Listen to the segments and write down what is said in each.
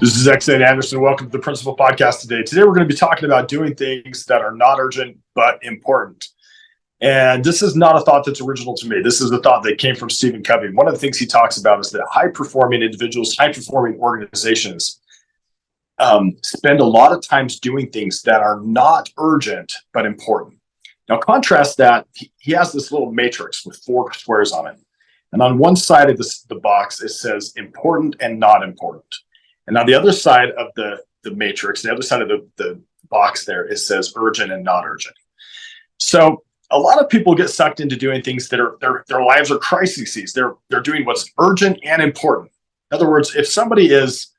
This is X.A. Anderson. Welcome to the Principal Podcast today. Today, we're going to be talking about doing things that are not urgent, but important. And this is not a thought that's original to me. This is a thought that came from Stephen Covey. One of the things he talks about is that high-performing individuals, high-performing organizations spend a lot of times doing things that are not urgent, but important. Now, contrast that, he has this little matrix with 4 squares on it. And on one side of the box, it says important and not important. And on the other side of the matrix, the other side of the box there, it says urgent and not urgent. So a lot of people get sucked into doing things that are their lives are crises. They're doing what's urgent and important. In other words, if somebody has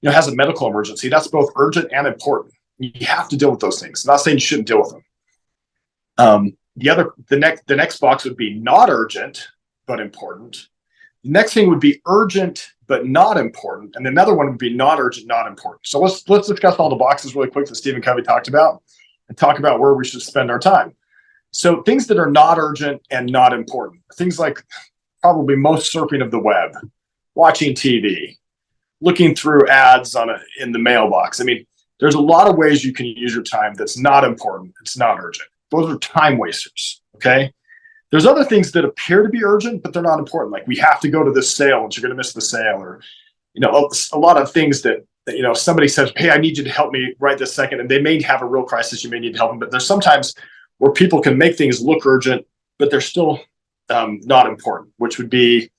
a medical emergency, that's both urgent and important. You have to deal with those things. I'm not saying you shouldn't deal with them. The next box would be not urgent but important. The next thing would be urgent but not important, and another one would be not urgent, not important. So let's discuss all the boxes really quick that Stephen Covey talked about, and talk about where we should spend our time. So things that are not urgent and not important, things like probably most surfing of the web, watching TV, looking through ads in the mailbox. I mean, there's a lot of ways you can use your time that's not important. It's not urgent. Those are time wasters. Okay. There's other things that appear to be urgent, but they're not important. Like we have to go to this sale, and you're going to miss the sale, or a lot of things that somebody says, "Hey, I need you to help me right this second," and they may have a real crisis. You may need help them, but there's sometimes where people can make things look urgent, but they're still not important. Which would be,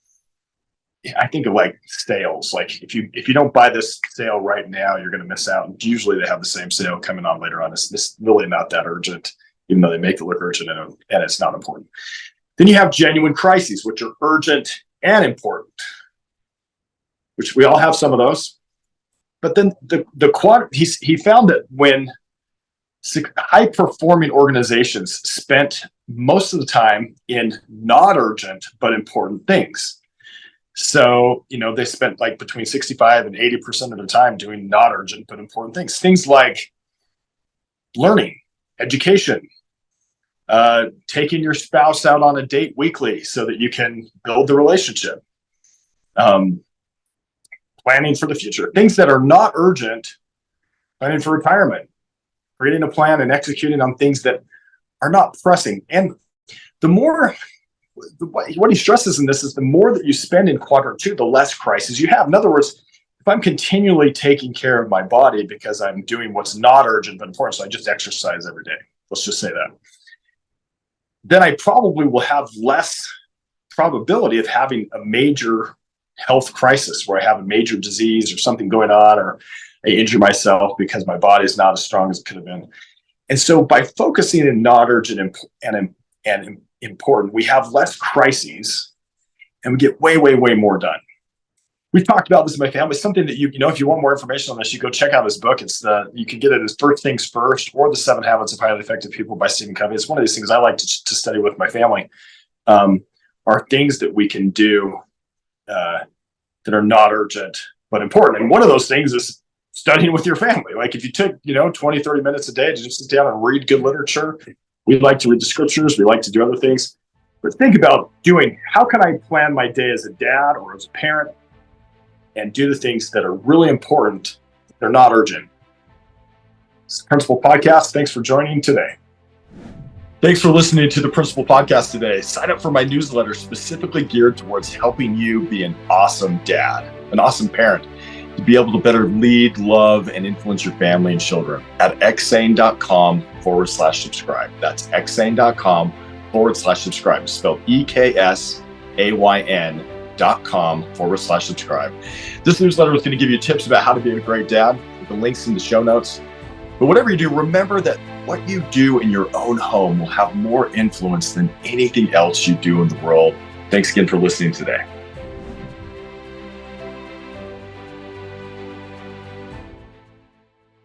I think of like sales. Like if you don't buy this sale right now, you're going to miss out. And usually they have the same sale coming on later on. It's really not that urgent, even though they make it look urgent and it's not important. Then you have genuine crises, which are urgent and which we all have some of those. But then he found that when high-performing organizations spent most of the time in not urgent but important things. So, they spent like between 65 and 80% of their time doing not urgent but important things. Things like learning, education, taking your spouse out on a date weekly so that you can build the relationship, planning for the future, things that are not urgent, planning for retirement, creating a plan and executing on things that are not pressing. And what he stresses in this is the more that you spend in quadrant 2, the less crises you have. In other words, if I'm continually taking care of my body because I'm doing what's not urgent but important, so I just exercise every day, let's just say that, then I probably will have less probability of having a major health crisis where I have a major disease or something going on, or I injure myself because my body is not as strong as it could have been. And so by focusing in not urgent and important, we have less crises and we get way, way, way more done. We've talked about this in my family. Something that if you want more information on this, you go check out this book. You can get it as First Things First or The 7 Habits of Highly Effective People by Stephen Covey. It's one of these things I like to study with my family. Are things that we can do that are not urgent but important. And one of those things is studying with your family. Like if you took 20, 30 minutes a day to just sit down and read good literature. We like to read the scriptures. We like to do other things. But think about how can I plan my day as a dad or as a parent and do the things that are really important. They're not urgent. It's the Principal Podcast. Thanks for joining today. Thanks for listening to the Principal Podcast today. Sign up for my newsletter specifically geared towards helping you be an awesome dad, an awesome parent, to be able to better lead, love, and influence your family and children at xsane.com/subscribe. That's xsane.com/subscribe, spelled EKSAYN.com/subscribe. This newsletter is going to give you tips about how to be a great dad with the links in the show notes. But whatever you do, remember that what you do in your own home will have more influence than anything else you do in the world. Thanks again for listening today.